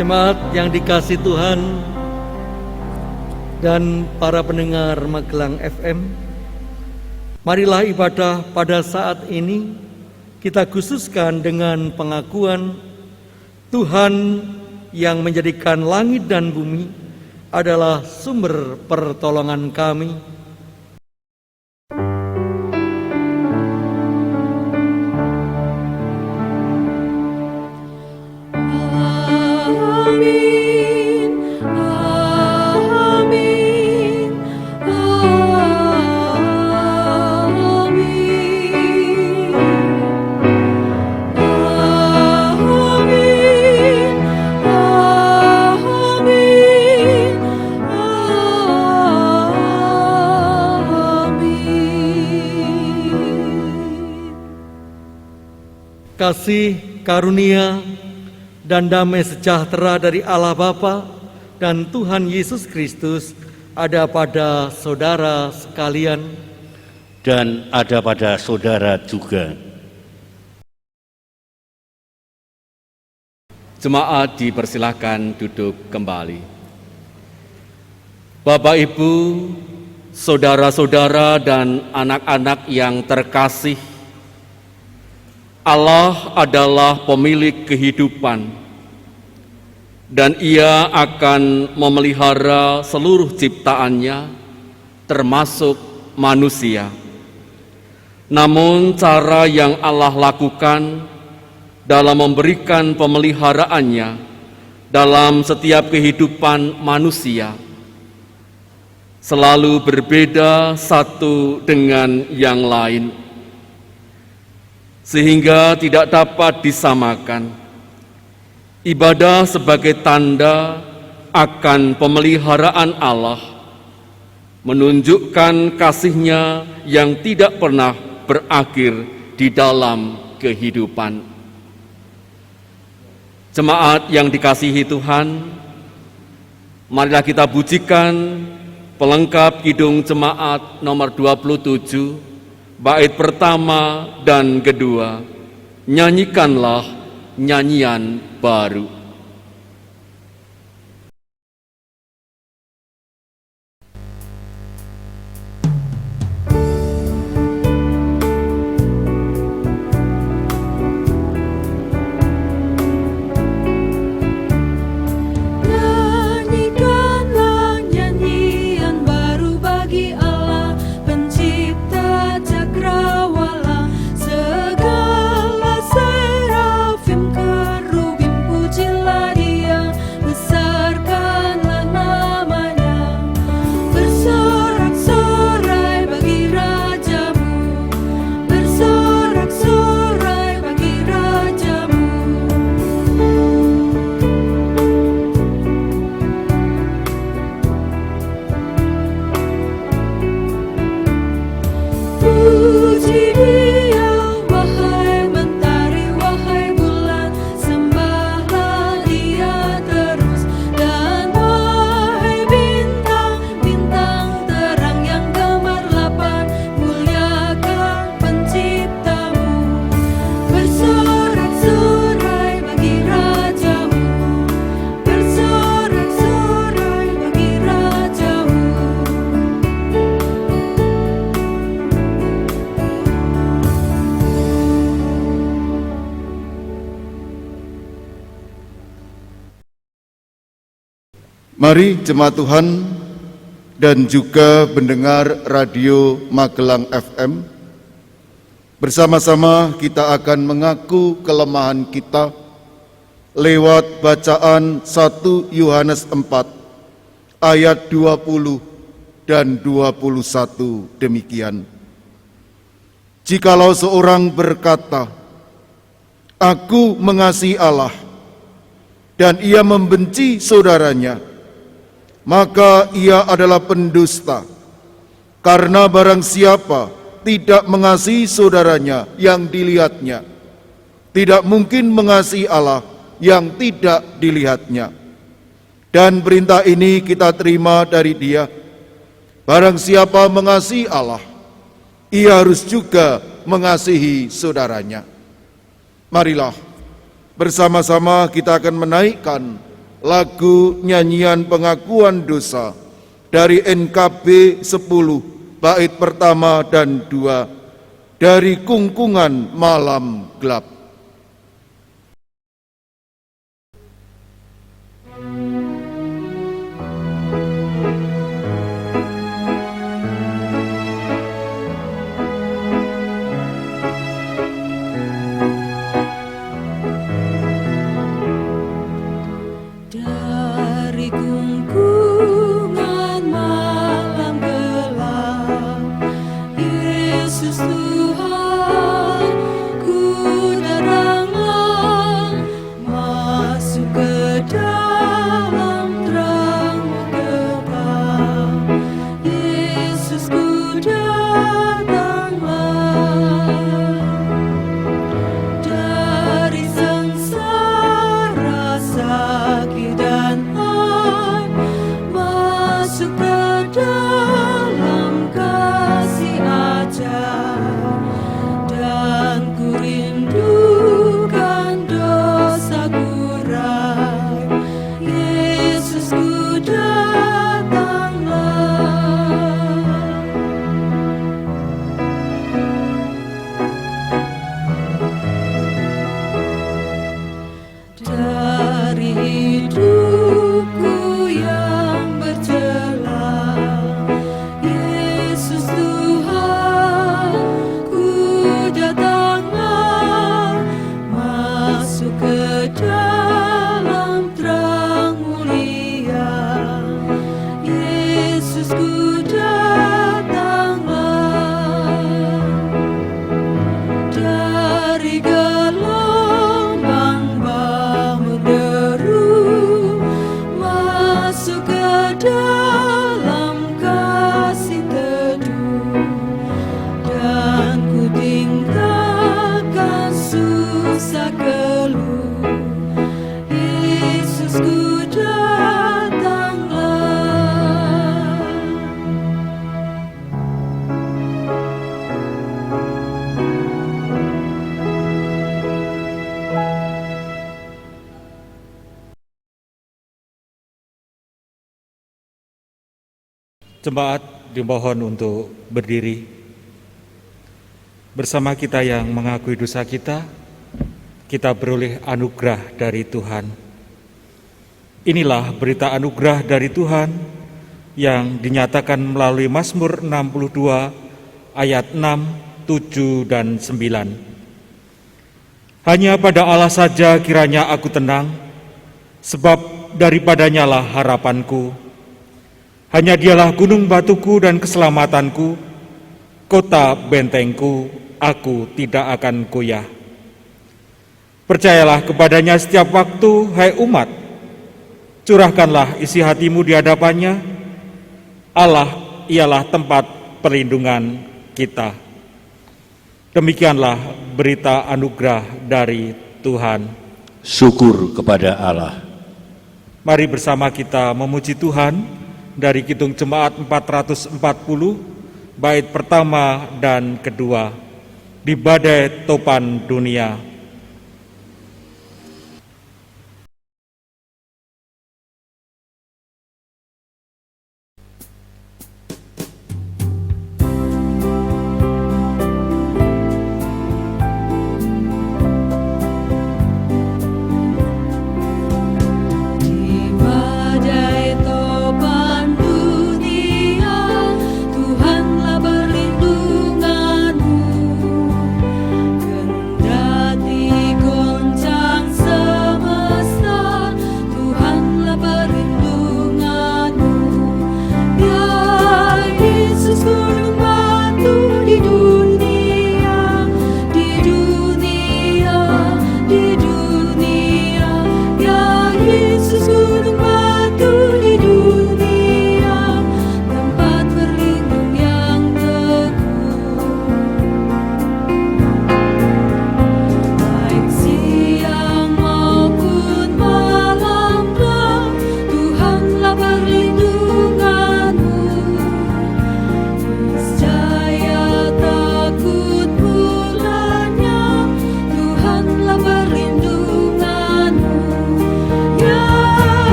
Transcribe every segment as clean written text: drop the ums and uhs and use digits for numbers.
Jemaat yang dikasihi Tuhan dan para pendengar Magelang FM, marilah ibadah pada saat ini kita khususkan dengan pengakuan Tuhan yang menjadikan langit dan bumi adalah sumber pertolongan kami. Kasih, karunia, dan damai sejahtera dari Allah Bapa dan Tuhan Yesus Kristus ada pada saudara sekalian dan ada pada saudara juga. Jemaat dipersilakan duduk kembali. Bapak, Ibu, saudara-saudara dan anak-anak yang terkasih, Allah adalah pemilik kehidupan dan Ia akan memelihara seluruh ciptaannya, termasuk manusia. Namun cara yang Allah lakukan dalam memberikan pemeliharaannya dalam setiap kehidupan manusia selalu berbeda satu dengan yang lain, sehingga tidak dapat disamakan. Ibadah sebagai tanda akan pemeliharaan Allah, menunjukkan kasih-Nya yang tidak pernah berakhir di dalam kehidupan. Jemaat yang dikasihi Tuhan, marilah kita pujikan pelengkap Kidung Jemaat nomor 27, bait pertama dan kedua. Nyanyikanlah nyanyian baru. Mari jemaat Tuhan dan juga pendengar radio Magelang FM, bersama-sama kita akan mengaku kelemahan kita lewat bacaan 1 Yohanes 4 ayat 20 dan 21 demikian. Jikalau seorang berkata, "Aku mengasihi Allah," dan ia membenci saudaranya, maka ia adalah pendusta. Karena barang siapa tidak mengasihi saudaranya yang dilihatnya, tidak mungkin mengasihi Allah yang tidak dilihatnya. Dan perintah ini kita terima dari Dia, barang siapa mengasihi Allah, ia harus juga mengasihi saudaranya. Marilah bersama-sama kita akan menaikkan lagu nyanyian pengakuan dosa dari NKB 10 bait pertama dan 2 dari Kungkungan Malam Gelap. Jemaat dimohon untuk berdiri. Bersama kita yang mengakui dosa kita beroleh anugerah dari Tuhan. Inilah berita anugerah dari Tuhan yang dinyatakan melalui Mazmur 62 ayat 6, 7, dan 9. Hanya pada Allah saja kiranya aku tenang, sebab daripadanya lah harapanku. Hanya Dialah gunung batuku dan keselamatanku, kota bentengku, aku tidak akan goyah. Percayalah kepadanya setiap waktu, hai umat. Curahkanlah isi hatimu di hadapannya. Allah ialah tempat perlindungan kita. Demikianlah berita anugerah dari Tuhan. Syukur kepada Allah. Mari bersama kita memuji Tuhan dari Kidung Jemaat 440, bait pertama dan kedua, di badai topan dunia. Kendati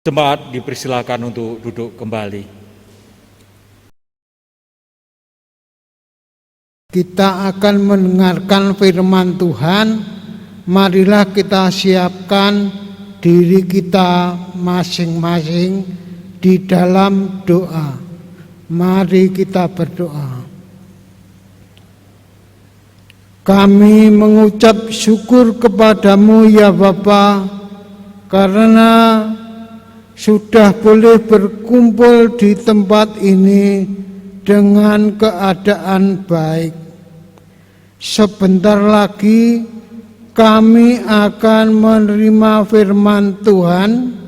Jemaat dipersilakan untuk duduk kembali. Kita akan mendengarkan firman Tuhan. Marilah kita siapkan diri kita masing-masing di dalam doa. Mari kita berdoa. Kami mengucap syukur kepadamu ya Bapa, karena sudah boleh berkumpul di tempat ini dengan keadaan baik. Sebentar lagi kami akan menerima firman Tuhan.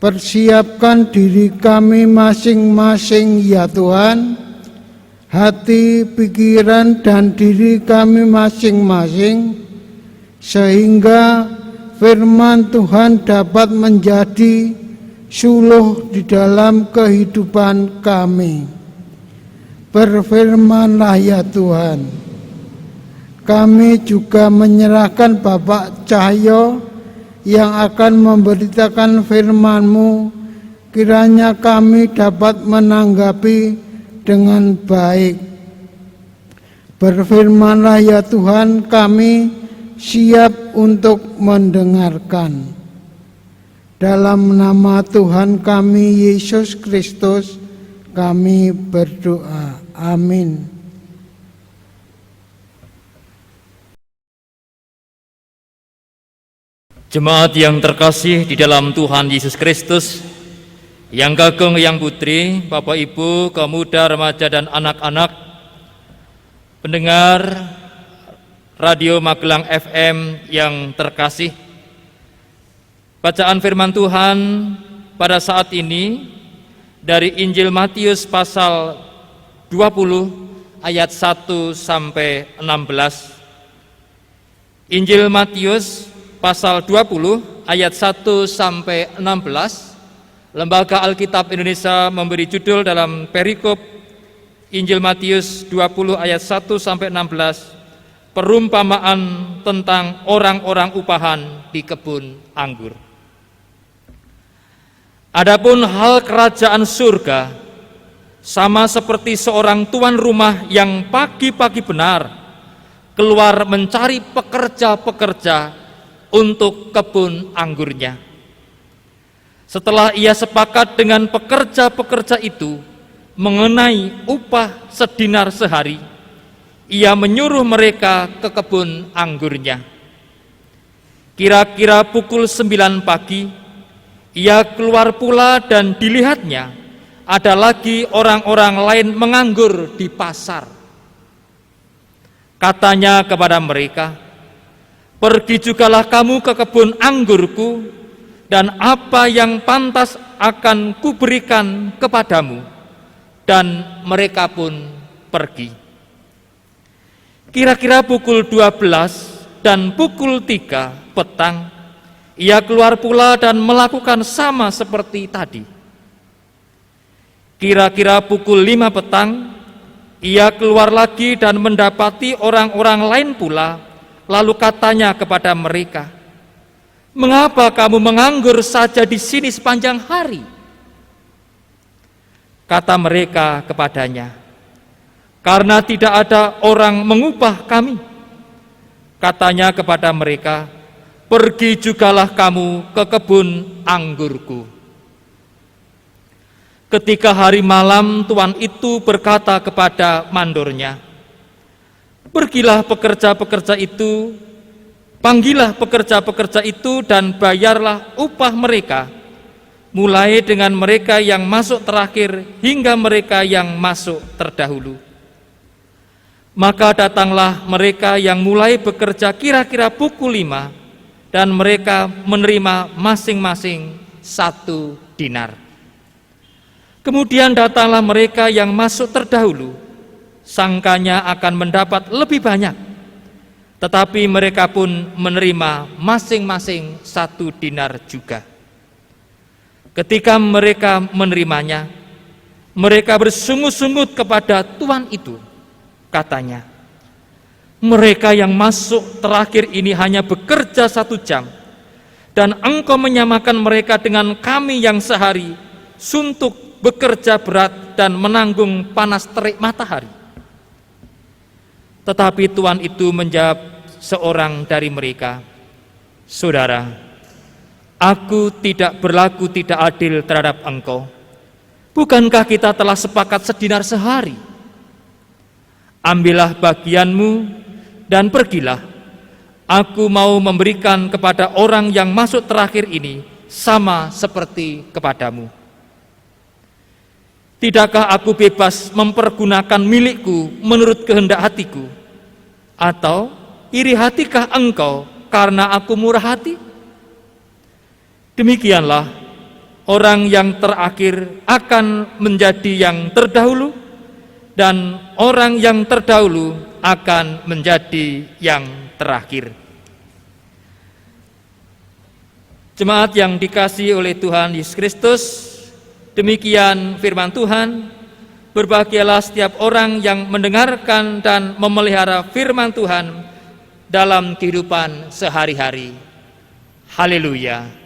Persiapkan diri kami masing-masing ya Tuhan, hati, pikiran, dan diri kami masing-masing, sehingga firman Tuhan dapat menjadi suluh di dalam kehidupan kami. Berfirmanlah ya Tuhan. Kami juga menyerahkan Bapak Cahyo yang akan memberitakan firman-Mu. Kiranya kami dapat menanggapi dengan baik. Berfirmanlah ya Tuhan, kami siap untuk mendengarkan. Dalam nama Tuhan kami Yesus Kristus kami berdoa. Amin. Jemaat yang terkasih di dalam Tuhan Yesus Kristus, yang kakung, yang putri, Bapak Ibu, kaum muda, remaja, dan anak-anak, pendengar Radio Magelang FM yang terkasih, bacaan firman Tuhan pada saat ini dari Injil Matius pasal 20 ayat 1 sampai 16. Injil Matius pasal 20 ayat 1 sampai 16. Lembaga Alkitab Indonesia memberi judul dalam perikop Injil Matius 20 ayat 1 sampai 16, perumpamaan tentang orang-orang upahan di kebun anggur. Adapun hal kerajaan surga sama seperti seorang tuan rumah yang pagi-pagi benar keluar mencari pekerja-pekerja untuk kebun anggurnya. Setelah ia sepakat dengan pekerja-pekerja itu mengenai upah sedinar sehari, ia menyuruh mereka ke kebun anggurnya. Kira-kira pukul 9 pagi, ia keluar pula dan dilihatnya ada lagi orang-orang lain menganggur di pasar. Katanya kepada mereka, "Pergi jugalah kamu ke kebun anggurku, dan apa yang pantas akan kuberikan kepadamu." Dan mereka pun pergi. Kira-kira pukul 12 dan pukul 3 petang, ia keluar pula dan melakukan sama seperti tadi. Kira-kira pukul 5 petang, ia keluar lagi dan mendapati orang-orang lain pula, lalu katanya kepada mereka, "Mengapa kamu menganggur saja di sini sepanjang hari?" Kata mereka kepadanya, "Karena tidak ada orang mengupah kami." Katanya kepada mereka, "Pergi jugalah kamu ke kebun anggurku." Ketika hari malam, tuan itu berkata kepada mandornya, "Pergilah pekerja-pekerja itu, panggillah pekerja-pekerja itu dan bayarlah upah mereka, mulai dengan mereka yang masuk terakhir hingga mereka yang masuk terdahulu." Maka datanglah mereka yang mulai bekerja kira-kira pukul 5, dan mereka menerima masing-masing 1 dinar. Kemudian datanglah mereka yang masuk terdahulu, sangkanya akan mendapat lebih banyak, tetapi mereka pun menerima masing-masing 1 dinar juga. Ketika mereka menerimanya, mereka bersungut-sungut kepada tuan itu. Katanya, "Mereka yang masuk terakhir ini hanya bekerja 1 jam, dan Engkau menyamakan mereka dengan kami yang sehari suntuk bekerja berat dan menanggung panas terik matahari. Tetapi Tuhan itu menjawab seorang dari mereka, "Saudara, aku tidak berlaku tidak adil terhadap engkau. Bukankah kita telah sepakat sedinar sehari? Ambillah bagianmu dan pergilah. Aku mau memberikan kepada orang yang masuk terakhir ini sama seperti kepadamu. Tidakkah aku bebas mempergunakan milikku menurut kehendak hatiku? Atau iri hatikah engkau karena aku murah hati? Demikianlah orang yang terakhir akan menjadi yang terdahulu, dan orang yang terdahulu akan menjadi yang terakhir." Jemaat yang dikasihi oleh Tuhan Yesus Kristus, demikian firman Tuhan. Berbahagialah setiap orang yang mendengarkan dan memelihara firman Tuhan dalam kehidupan sehari-hari. Haleluya.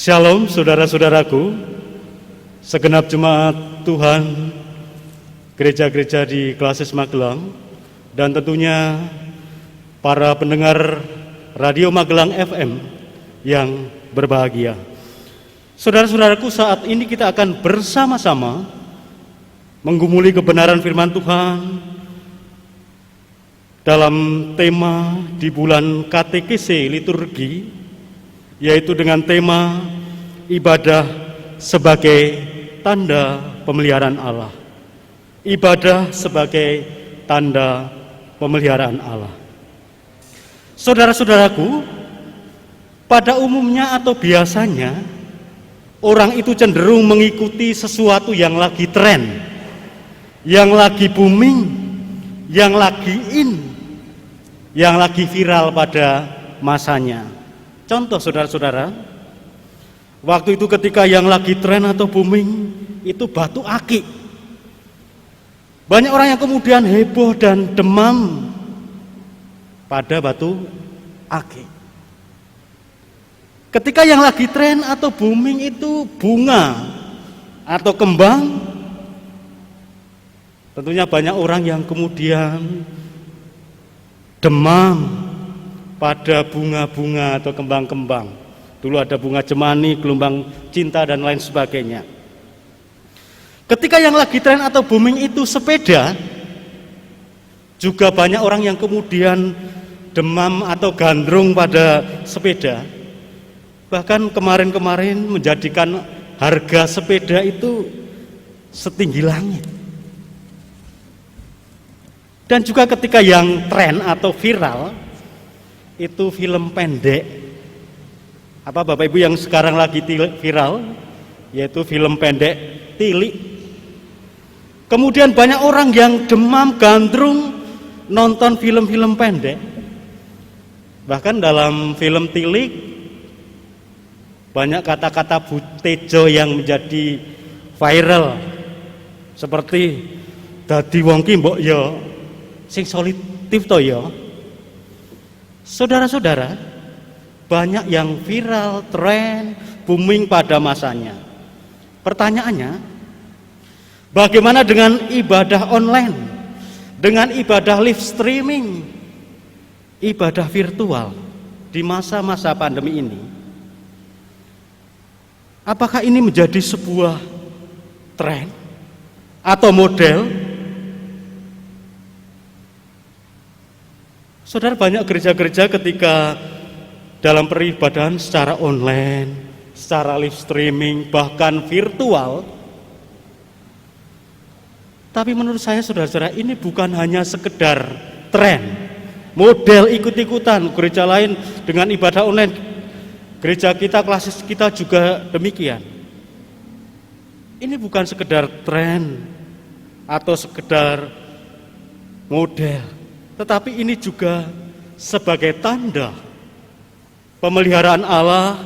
Shalom saudara-saudaraku, segenap jemaat Tuhan, gereja-gereja di Klasis Magelang, dan tentunya para pendengar Radio Magelang FM yang berbahagia. Saudara-saudaraku, saat ini kita akan bersama-sama menggumuli kebenaran firman Tuhan dalam tema di bulan katekese liturgi, yaitu dengan tema ibadah sebagai tanda pemeliharaan Allah. Ibadah sebagai tanda pemeliharaan Allah. Saudara-saudaraku, pada umumnya atau biasanya orang itu cenderung mengikuti sesuatu yang lagi tren, yang lagi booming, yang lagi in, yang lagi viral pada masanya. Contoh saudara-saudara, waktu itu ketika yang lagi tren atau booming itu batu akik. Banyak orang yang kemudian heboh dan demam pada batu akik. Ketika yang lagi tren atau booming itu bunga atau kembang, tentunya banyak orang yang kemudian demam pada bunga-bunga atau kembang-kembang. Dulu ada bunga cemani, gelombang cinta, dan lain sebagainya. Ketika yang lagi tren atau booming itu sepeda, juga banyak orang yang kemudian demam atau gandrung pada sepeda. Bahkan kemarin-kemarin menjadikan harga sepeda itu setinggi langit. Dan juga ketika yang tren atau viral itu film pendek. Apa Bapak Ibu yang sekarang lagi viral, yaitu film pendek Tilik. Kemudian banyak orang yang demam gandrung nonton film-film pendek. Bahkan dalam film Tilik banyak kata-kata Butejo yang menjadi viral, seperti dadi wong ki mbok ya sing solitif to ya. Saudara-saudara, banyak yang viral, tren, booming pada masanya. Pertanyaannya, bagaimana dengan ibadah online? dengan ibadah live streaming, ibadah virtual di masa-masa pandemi ini, apakah ini menjadi sebuah tren atau model? Saudara, banyak gereja-gereja ketika dalam peribadahan secara online, secara live streaming, bahkan virtual. Tapi menurut saya, saudara-saudara, ini bukan hanya sekedar tren, model ikut-ikutan. Gereja lain dengan ibadah online, gereja kita, klasis kita juga demikian. Ini bukan sekedar tren atau sekedar model, tetapi ini juga sebagai tanda pemeliharaan Allah,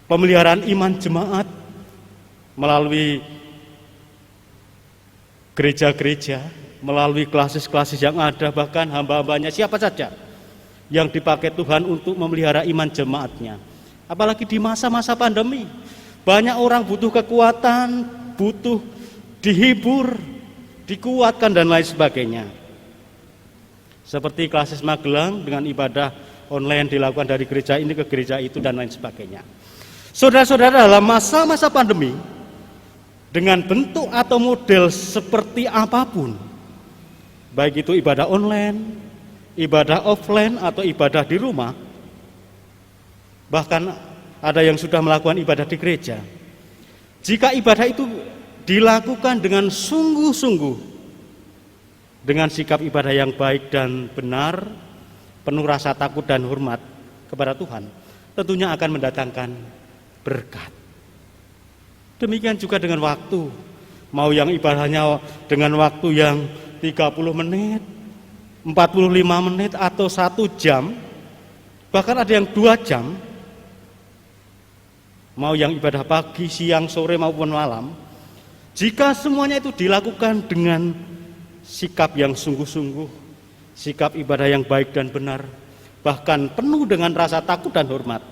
pemeliharaan iman jemaat melalui gereja-gereja, melalui klasis-klasis yang ada, bahkan hamba-hambanya siapa saja yang dipakai Tuhan untuk memelihara iman jemaatnya. Apalagi di masa-masa pandemi, banyak orang butuh kekuatan, butuh dihibur, dikuatkan dan lain sebagainya. Seperti klasis Magelang dengan ibadah online dilakukan dari gereja ini ke gereja itu dan lain sebagainya. Saudara-saudara, dalam masa-masa pandemi, dengan bentuk atau model seperti apapun, baik itu ibadah online, ibadah offline, atau ibadah di rumah, bahkan ada yang sudah melakukan ibadah di gereja. Jika ibadah itu dilakukan dengan sungguh-sungguh, dengan sikap ibadah yang baik dan benar, penuh rasa takut dan hormat kepada Tuhan, tentunya akan mendatangkan berkat. Demikian juga dengan waktu, mau yang ibadahnya dengan waktu yang 30 menit, 45 menit, atau 1 jam, bahkan ada yang 2 jam, mau yang ibadah pagi, siang, sore maupun malam, jika semuanya itu dilakukan dengan sikap yang sungguh-sungguh, sikap ibadah yang baik dan benar, bahkan penuh dengan rasa takut dan hormat,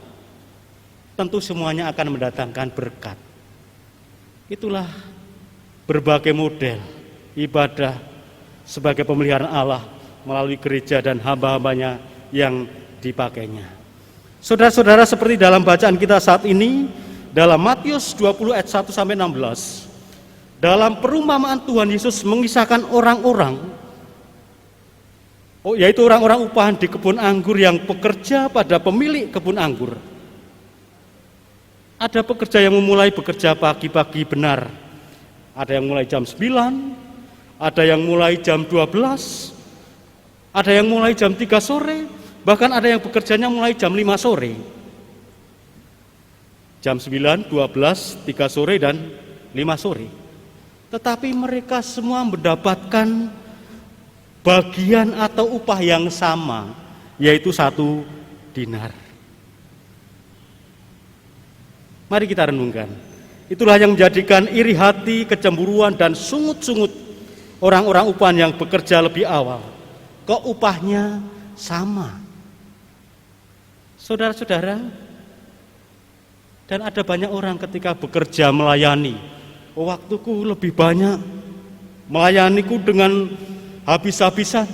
tentu semuanya akan mendatangkan berkat. Itulah berbagai model ibadah sebagai pemeliharaan Allah melalui gereja dan hamba-hambanya yang dipakainya. Saudara-saudara, seperti dalam bacaan kita saat ini, dalam Matius 20 ayat 1-16, dalam perumpamaan Tuhan Yesus mengisahkan orang-orang, yaitu orang-orang upahan di kebun anggur yang bekerja pada pemilik kebun anggur. Ada pekerja yang memulai bekerja pagi-pagi benar. Ada yang mulai jam 9, ada yang mulai jam 12, ada yang mulai jam 3 sore, bahkan ada yang bekerjanya mulai jam 5 sore. Jam 9, 12, 3 sore, dan 5 sore. Tetapi mereka semua mendapatkan bagian atau upah yang sama, yaitu 1 dinar. Mari kita renungkan. Itulah yang menjadikan iri hati, kecemburuan, dan sungut-sungut orang-orang upahan yang bekerja lebih awal. Kok upahnya sama? Saudara-saudara, dan ada banyak orang ketika bekerja melayani, waktuku lebih banyak, melayaniku dengan habis-habisan,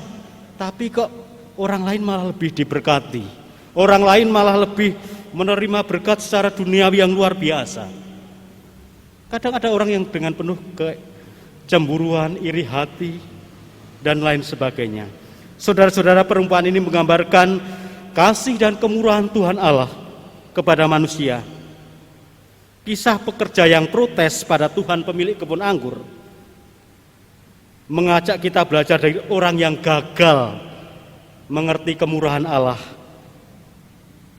tapi kok orang lain malah lebih diberkati, orang lain malah lebih menerima berkat secara duniawi yang luar biasa. Kadang ada orang yang dengan penuh kecemburuan, iri hati, dan lain sebagainya. Saudara-saudara, perumpamaan ini menggambarkan kasih dan kemurahan Tuhan Allah kepada manusia. Kisah pekerja yang protes pada Tuhan pemilik kebun anggur mengajak kita belajar dari orang yang gagal mengerti kemurahan Allah,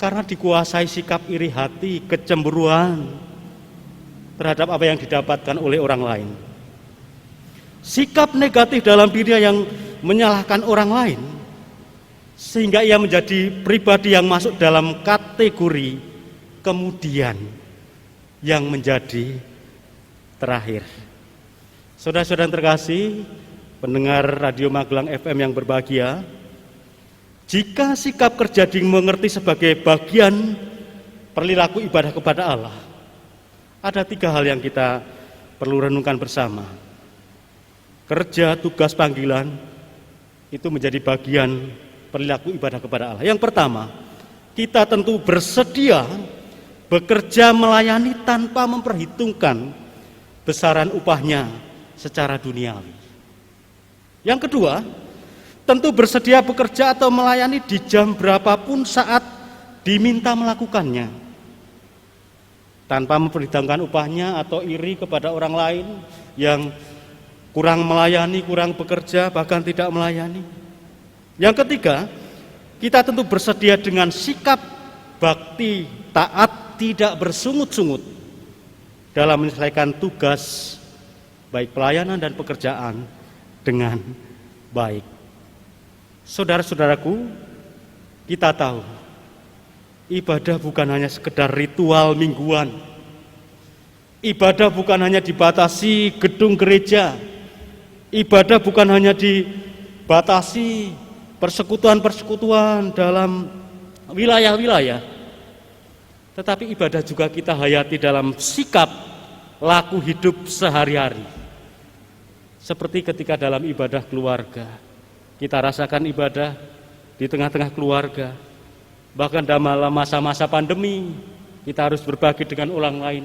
karena dikuasai sikap iri hati, kecemburuan terhadap apa yang didapatkan oleh orang lain. Sikap negatif dalam dirinya yang menyalahkan orang lain, sehingga ia menjadi pribadi yang masuk dalam kategori kemudian yang menjadi terakhir. Saudara-saudara terkasih, pendengar Radio Magelang FM yang berbahagia, jika sikap kerja dimengerti sebagai bagian perilaku ibadah kepada Allah, ada 3 hal yang kita perlu renungkan bersama. kerja, tugas, panggilan itu menjadi bagian perilaku ibadah kepada Allah. Yang pertama, kita tentu bersedia bekerja melayani tanpa memperhitungkan besaran upahnya secara duniawi. Yang kedua, tentu bersedia bekerja atau melayani di jam berapapun saat diminta melakukannya, tanpa memperhitungkan upahnya atau iri kepada orang lain yang kurang melayani, kurang bekerja, bahkan tidak melayani. Yang ketiga, kita tentu bersedia dengan sikap bakti, taat, tidak bersungut-sungut dalam menyelesaikan tugas baik pelayanan dan pekerjaan dengan baik. Saudara-saudaraku, kita tahu ibadah bukan hanya sekedar ritual mingguan. Ibadah bukan hanya dibatasi gedung gereja. Ibadah bukan hanya dibatasi persekutuan-persekutuan dalam wilayah-wilayah. Tetapi ibadah juga kita hayati dalam sikap laku hidup sehari-hari. Seperti ketika dalam ibadah keluarga, kita rasakan ibadah di tengah-tengah keluarga. Bahkan dalam masa-masa pandemi, kita harus berbagi dengan orang lain.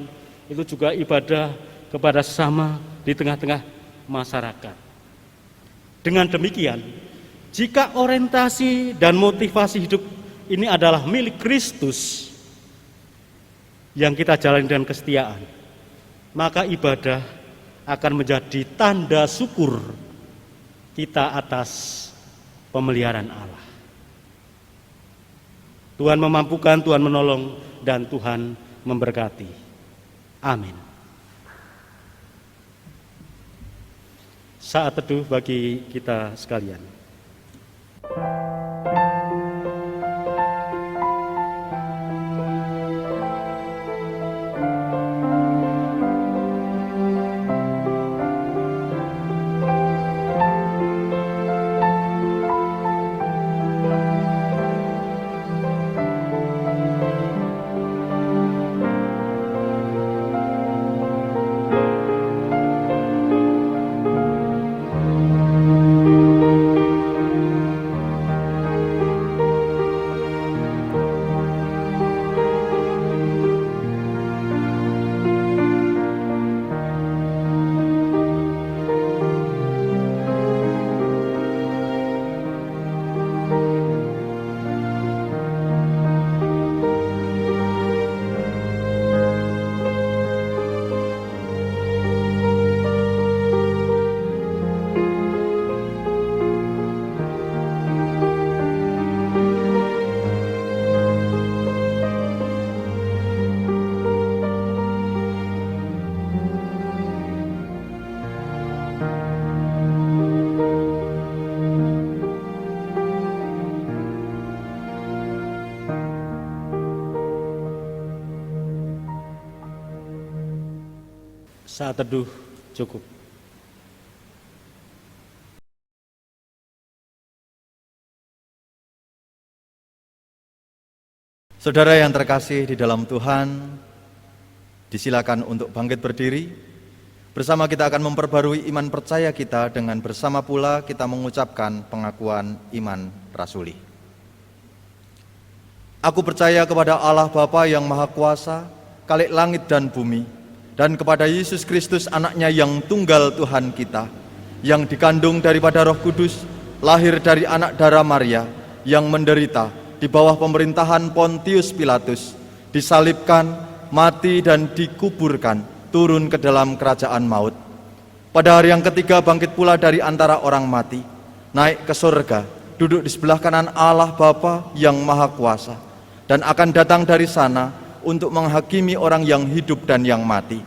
Itu juga ibadah kepada sesama di tengah-tengah masyarakat. Dengan demikian, jika orientasi dan motivasi hidup ini adalah milik Kristus yang kita jalani dengan kesetiaan, maka ibadah akan menjadi tanda syukur kita atas pemeliharaan Allah. Tuhan memampukan, Tuhan menolong, dan Tuhan memberkati. Amin. Saat teduh bagi kita sekalian. Saat teduh cukup. Saudara yang terkasih di dalam Tuhan, disilakan untuk bangkit berdiri. Bersama kita akan memperbarui iman percaya kita dengan bersama pula kita mengucapkan pengakuan iman rasuli. Aku percaya kepada Allah Bapa yang Maha Kuasa, Khalik langit dan bumi, dan kepada Yesus Kristus anaknya yang tunggal Tuhan kita, yang dikandung daripada Roh Kudus, lahir dari anak darah Maria, yang menderita di bawah pemerintahan Pontius Pilatus, disalibkan, mati dan dikuburkan, turun ke dalam kerajaan maut. Pada hari yang ketiga bangkit pula dari antara orang mati, naik ke surga, duduk di sebelah kanan Allah Bapa yang Maha Kuasa, dan akan datang dari sana untuk menghakimi orang yang hidup dan yang mati.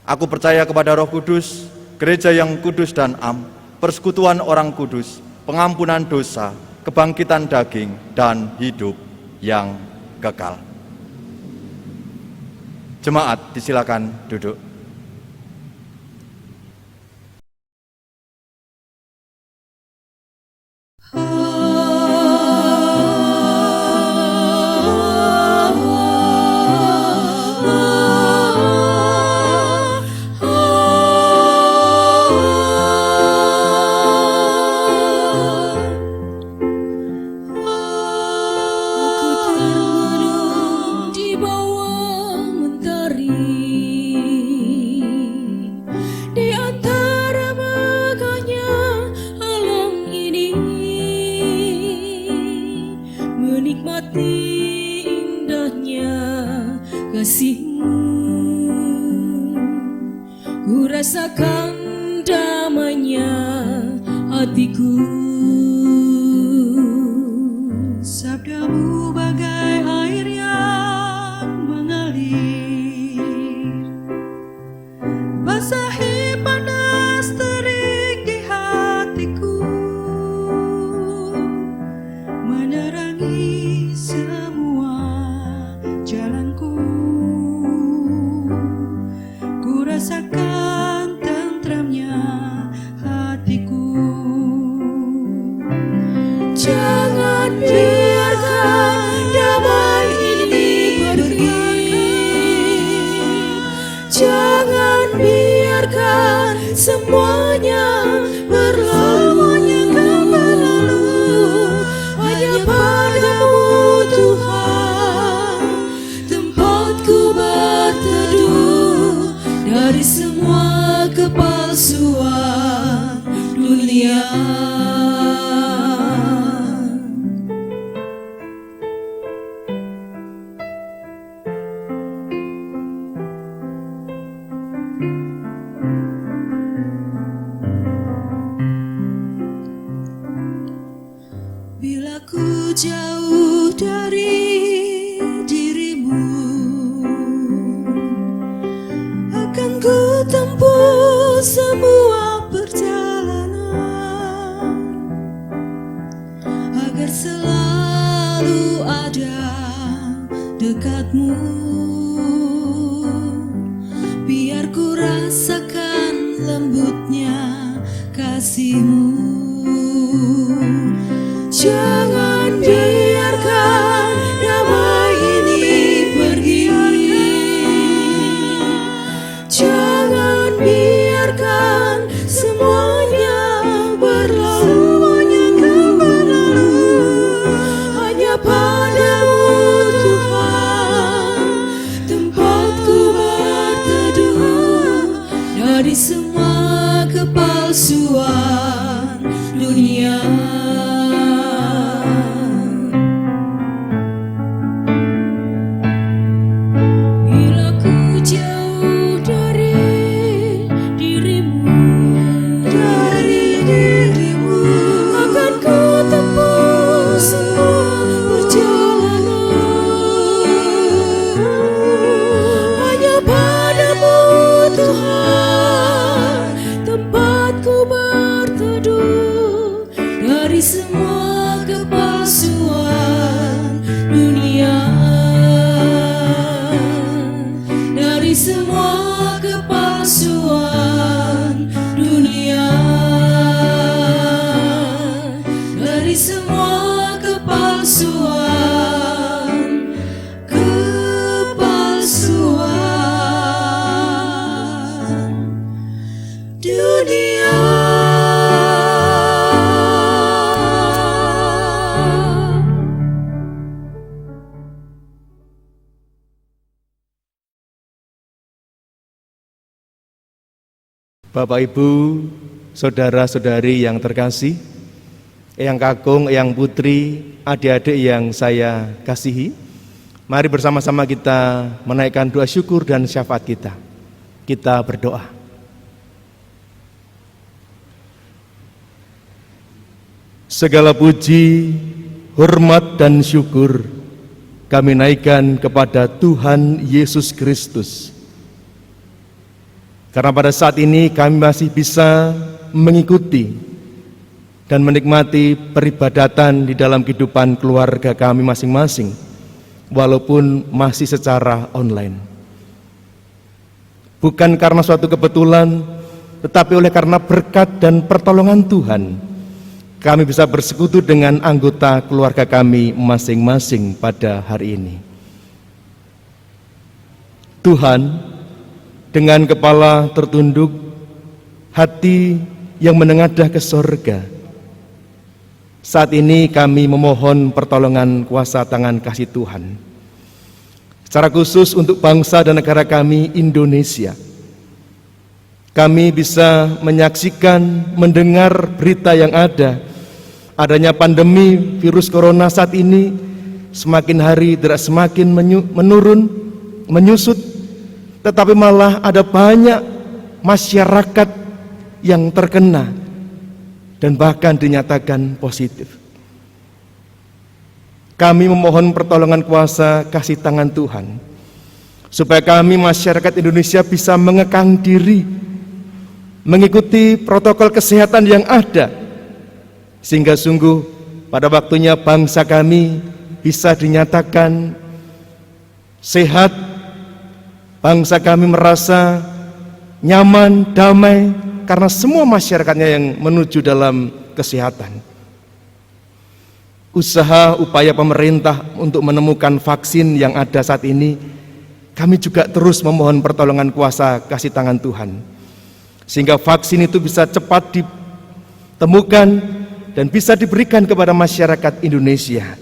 Aku percaya kepada Roh Kudus, gereja yang kudus dan am, persekutuan orang kudus, pengampunan dosa, kebangkitan daging, dan hidup yang kekal. Jemaat, disilakan duduk. ku rasakan damainya hatiku. Sabdamu bagai air yang mengalir, basahi panas terik di hatiku, menerangi semua jalanku. Ku rasakan tentramnya hatiku. Jangan biarkan damai ini pergi, jangan biarkan semuanya berlalu. Hanya padamu Tuhan tempatku berteduh, dari semua kepalsuan dunia. Bila ku jauh dari dirimu, akan ku tempuh semua perjalanan, agar selalu ada dekatmu. Biar ku rasakan lembutnya kasihmu. Jangan biarkan damai ini pergi, jangan biarkan semuanya berlalu. Hanya padamu Tuhan tempatku berteduh, dari semua kepalsuan dunia. Dari semua kepalsuan dunia, dari semua kepalsuan dunia, dari semua kepalsuan dunia. Bapak Ibu, saudara-saudari yang terkasih, Eyang Kakung, Eyang Putri, adik-adik yang saya kasihi, mari bersama-sama kita menaikkan doa syukur dan syafaat kita. Kita berdoa. Segala puji, hormat dan syukur kami naikkan kepada Tuhan Yesus Kristus. Karena pada saat ini kami masih bisa mengikuti dan menikmati peribadatan di dalam kehidupan keluarga kami masing-masing, walaupun masih secara online. Bukan karena suatu kebetulan, tetapi oleh karena berkat dan pertolongan Tuhan, kami bisa bersekutu dengan anggota keluarga kami masing-masing pada hari ini. Tuhan, dengan kepala tertunduk, hati yang menengadah ke sorga, saat ini kami memohon pertolongan kuasa tangan kasih Tuhan, secara khusus untuk bangsa dan negara kami Indonesia. Kami bisa menyaksikan, mendengar berita yang adanya pandemi virus corona saat ini semakin hari tidak semakin menurun, menyusut, tetapi malah ada banyak masyarakat yang terkena dan bahkan dinyatakan positif. Kami memohon pertolongan kuasa kasih tangan Tuhan, supaya kami masyarakat Indonesia bisa mengekang diri, mengikuti protokol kesehatan yang ada, sehingga sungguh pada waktunya bangsa kami bisa dinyatakan sehat, bangsa kami merasa nyaman, damai, karena semua masyarakatnya yang menuju dalam kesehatan. Usaha upaya pemerintah untuk menemukan vaksin yang ada saat ini, kami juga terus memohon pertolongan kuasa kasih tangan Tuhan, sehingga vaksin itu bisa cepat ditemukan dan bisa diberikan kepada masyarakat Indonesia.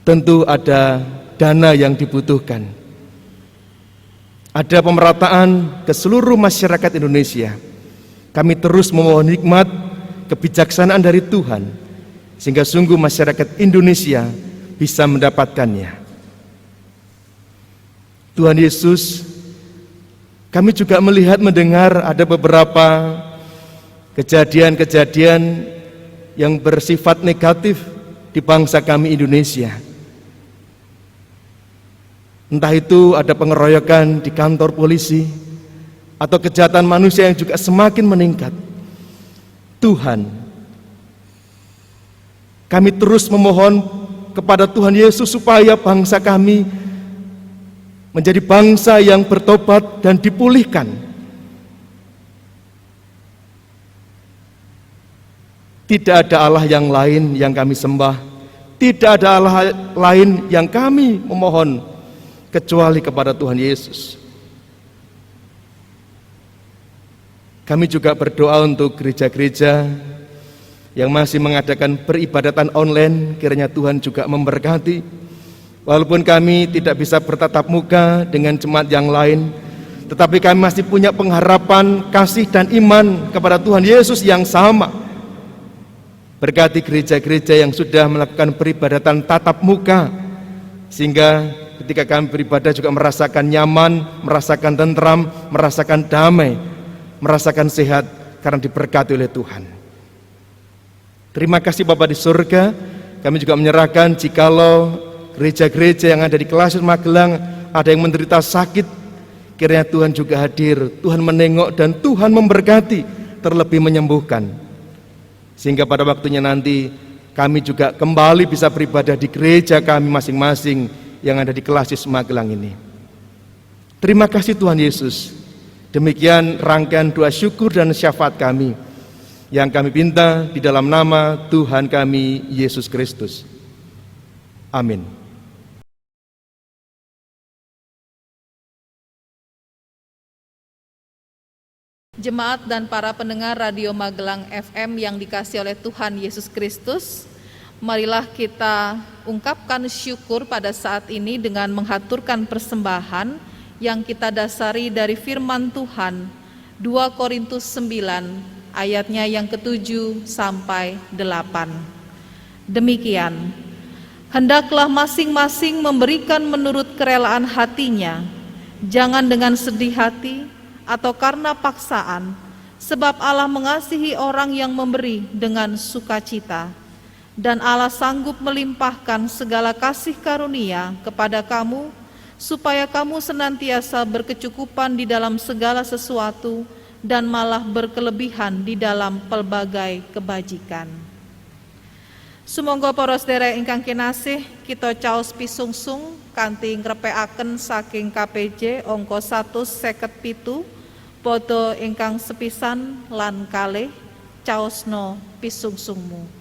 Tentu ada dana yang dibutuhkan. Ada pemerataan ke seluruh masyarakat Indonesia. Kami terus memohon hikmat, kebijaksanaan dari Tuhan, sehingga sungguh masyarakat Indonesia bisa mendapatkannya. Tuhan Yesus, kami juga melihat, mendengar ada beberapa kejadian-kejadian yang bersifat negatif di bangsa kami Indonesia. Entah itu ada pengeroyokan di kantor polisi atau kejahatan manusia yang juga semakin meningkat. Tuhan, kami terus memohon kepada Tuhan Yesus supaya bangsa kami menjadi bangsa yang bertobat dan dipulihkan. Tidak ada Allah yang lain yang kami sembah, tidak ada Allah lain yang kami memohon kecuali kepada Tuhan Yesus. Kami juga berdoa untuk gereja-gereja yang masih mengadakan peribadatan online, kiranya Tuhan juga memberkati. Walaupun kami tidak bisa bertatap muka dengan jemaat yang lain, tetapi kami masih punya pengharapan, kasih dan iman kepada Tuhan Yesus yang sama. Berkati gereja-gereja yang sudah melakukan peribadatan tatap muka, sehingga ketika kami beribadah juga merasakan nyaman, merasakan tentram, merasakan damai, merasakan sehat karena diberkati oleh Tuhan. Terima kasih Bapa di surga. Kami juga menyerahkan jikalau gereja-gereja yang ada di Kelasius Magelang ada yang menderita sakit, kiranya Tuhan juga hadir, Tuhan menengok dan Tuhan memberkati, terlebih menyembuhkan. Sehingga pada waktunya nanti kami juga kembali bisa beribadah di gereja kami masing-masing yang ada di Kelasius Magelang ini. Terima kasih Tuhan Yesus. Demikian rangkaian doa syukur dan syafaat kami yang kami pinta di dalam nama Tuhan kami Yesus Kristus. Amin. Jemaat dan para pendengar Radio Magelang FM yang dikasihi oleh Tuhan Yesus Kristus, marilah kita ungkapkan syukur pada saat ini dengan menghaturkan persembahan yang kita dasari dari firman Tuhan 2 Korintus 9 ayatnya yang ke-7 sampai 8. Demikian, hendaklah masing-masing memberikan menurut kerelaan hatinya, jangan dengan sedih hati atau karena paksaan, sebab Allah mengasihi orang yang memberi dengan sukacita. Dan Allah sanggup melimpahkan segala kasih karunia kepada kamu, supaya kamu senantiasa berkecukupan di dalam segala sesuatu, dan malah berkelebihan di dalam pelbagai kebajikan. Sumangga para sedherek ingkang kinasih, kita caos pisungsung kanthi ngrepeaken saking KPJ angka 157 padha ingkang sepisan lan kalih caosno pisungsungmu.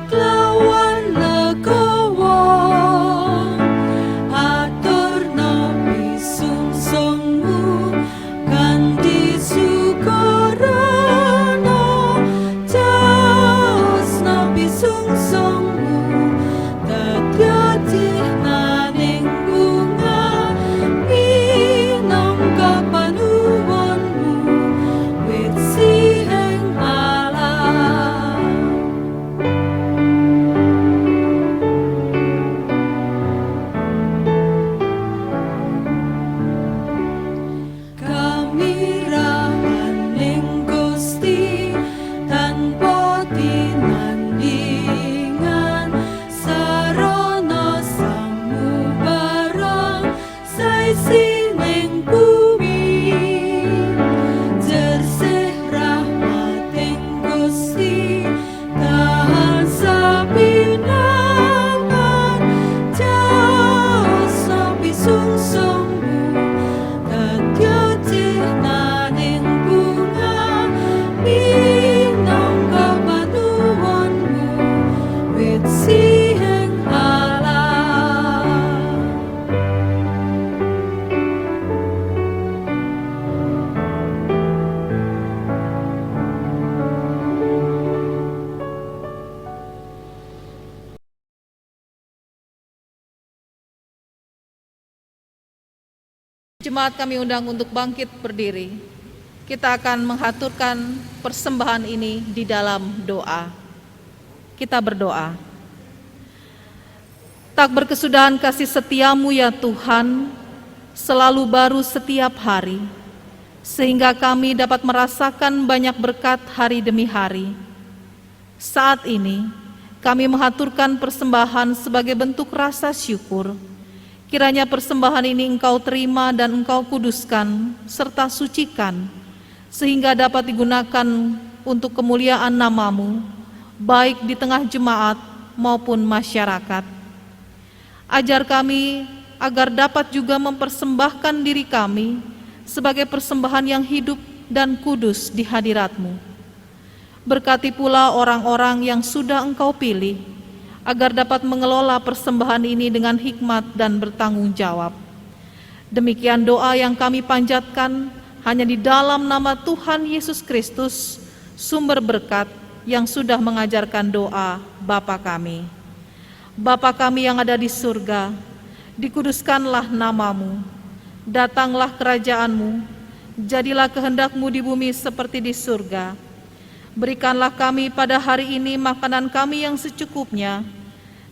Lawan jemaat kami undang untuk bangkit berdiri. Kita akan menghaturkan persembahan ini di dalam doa. Kita berdoa. Tak berkesudahan kasih setiamu ya Tuhan, selalu baru setiap hari, sehingga kami dapat merasakan banyak berkat hari demi hari. Saat ini, kami menghaturkan persembahan sebagai bentuk rasa syukur. Kiranya persembahan ini Engkau terima dan Engkau kuduskan, serta sucikan, sehingga dapat digunakan untuk kemuliaan nama-Mu, baik di tengah jemaat maupun masyarakat. Ajar kami agar dapat juga mempersembahkan diri kami sebagai persembahan yang hidup dan kudus di hadirat-Mu. Berkati pula orang-orang yang sudah Engkau pilih, agar dapat mengelola persembahan ini dengan hikmat dan bertanggung jawab. Demikian doa yang kami panjatkan hanya di dalam nama Tuhan Yesus Kristus, sumber berkat yang sudah mengajarkan doa Bapa kami. Bapa kami yang ada di surga, dikuduskanlah nama-Mu, datanglah kerajaan-Mu, jadilah kehendak-Mu di bumi seperti di surga. Berikanlah kami pada hari ini makanan kami yang secukupnya,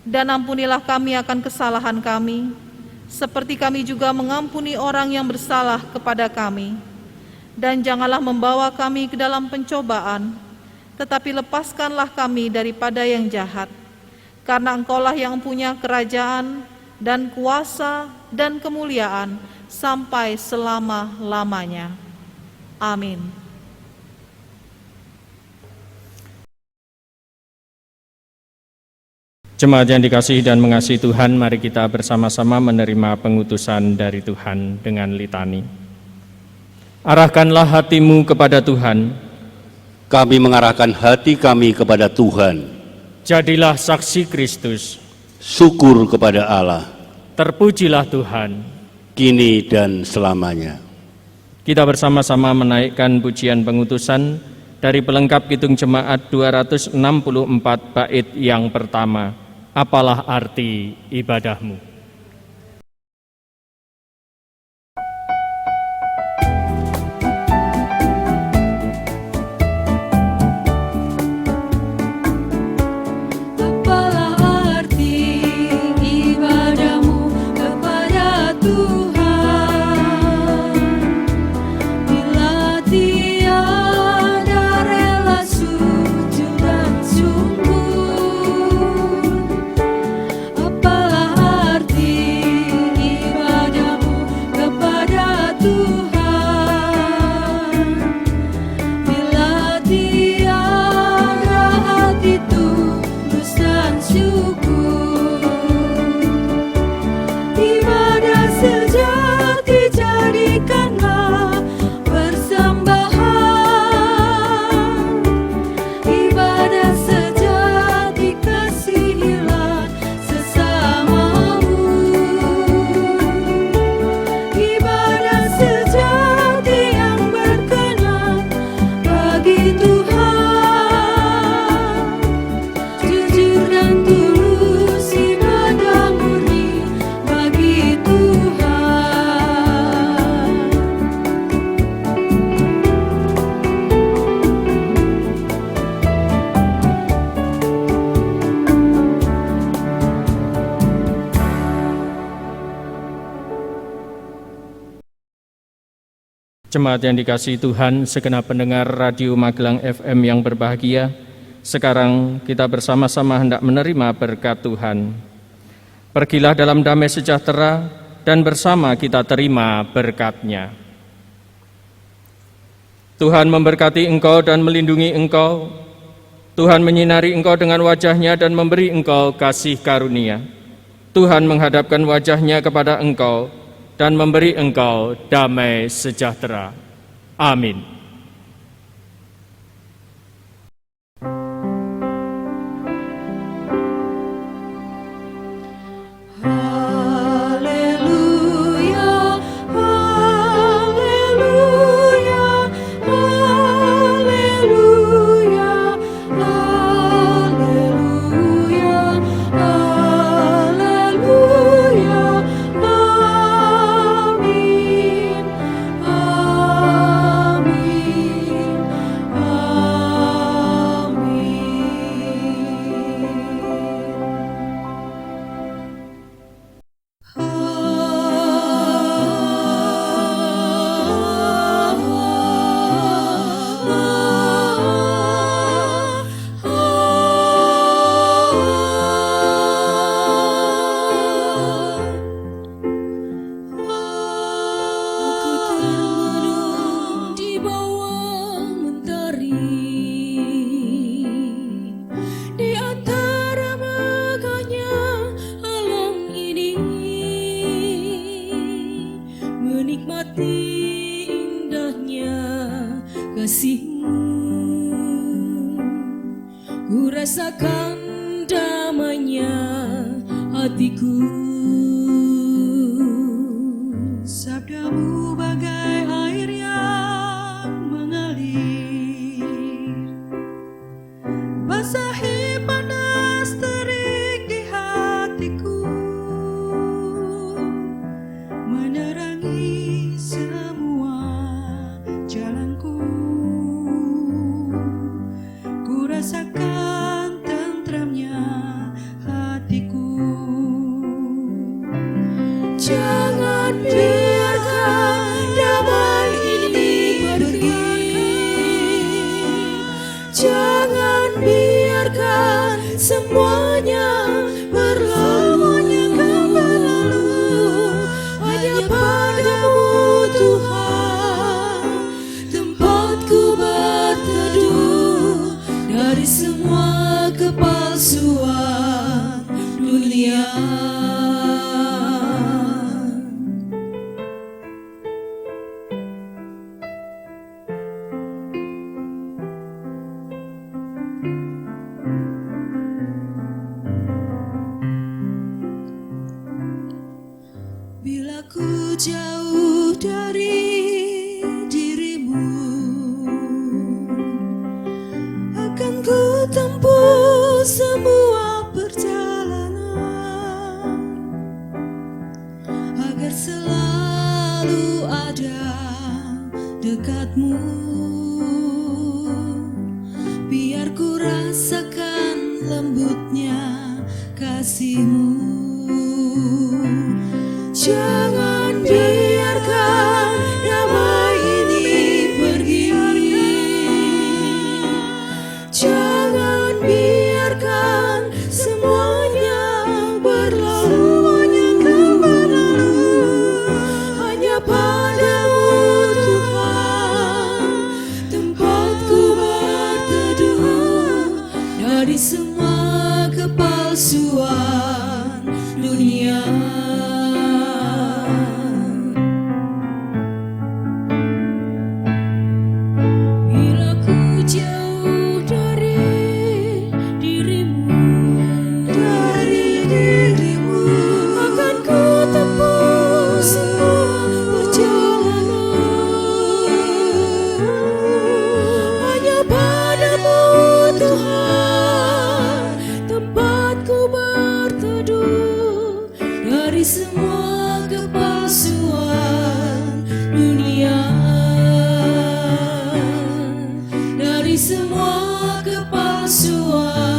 dan ampunilah kami akan kesalahan kami, seperti kami juga mengampuni orang yang bersalah kepada kami. Dan janganlah membawa kami ke dalam pencobaan, tetapi lepaskanlah kami daripada yang jahat. Karena Engkaulah yang punya kerajaan dan kuasa dan kemuliaan sampai selama-lamanya. Amin. Jemaat yang dikasihi dan mengasihi Tuhan, mari kita bersama-sama menerima pengutusan dari Tuhan dengan litani. Arahkanlah hatimu kepada Tuhan. Kami mengarahkan hati kami kepada Tuhan. Jadilah saksi Kristus. Syukur kepada Allah. Terpujilah Tuhan. Kini dan selamanya. Kita bersama-sama menaikkan pujian pengutusan dari pelengkap Kidung Jemaat 264 bait yang pertama. Apalah arti ibadahmu? Apalah arti ibadahmu kepada Tuhan, bila tiada rela sujud dan sungguh. Apalah arti ibadahmu kepada Tuhan, bila tiada hati tulus dan syukur. Ibadah sejati jadikanlah persembahan, ibadah sejati kasihilah sesamamu, ibadah sejati yang berkenan bagi Tuhan, jujur dan tulus ibadah murni bagi Tuhan. Jemaat yang dikasihi Tuhan, segenap pendengar Radio Magelang FM yang berbahagia, sekarang kita bersama-sama hendak menerima berkat Tuhan. Pergilah dalam damai sejahtera dan bersama kita terima berkat-Nya. Tuhan memberkati engkau dan melindungi engkau. Tuhan menyinari engkau dengan wajah-Nya dan memberi engkau kasih karunia. Tuhan menghadapkan wajah-Nya kepada engkau dan memberi engkau damai sejahtera. Amin. Haleluya, haleluya, haleluya, haleluya, haleluya, amin. ku rasakan damainya hatiku. Sabdamu bagai air yang mengalir, basahi panas terik di hatiku, menerangi semua jalanku. Ku rasakan tentramnya hatiku. Jangan biarkan damai ini pergi, jangan biarkan semuanya berlalu. Hanya padamu Tuhan tempatku berteduh dari semua kepalsuan dunia. Bila ku jauh dari dirimu, akan ku tempuh semua perjalanan agar selalu ada dekatmu. Biar ku rasakan lembutnya kasihmu. Jangan biarkan damai ini pergi, jangan biarkan semuanya berlalu. Hanya padamu Tuhan tempatku berteduh dari semua kepalsuan dunia. Bila ku jauh dari dirimu, akan ku tempuh semua perjalanan hanya padamu Tuhan tempatku berteduh dari semua kepalsuan dunia, dari semua kepalsuan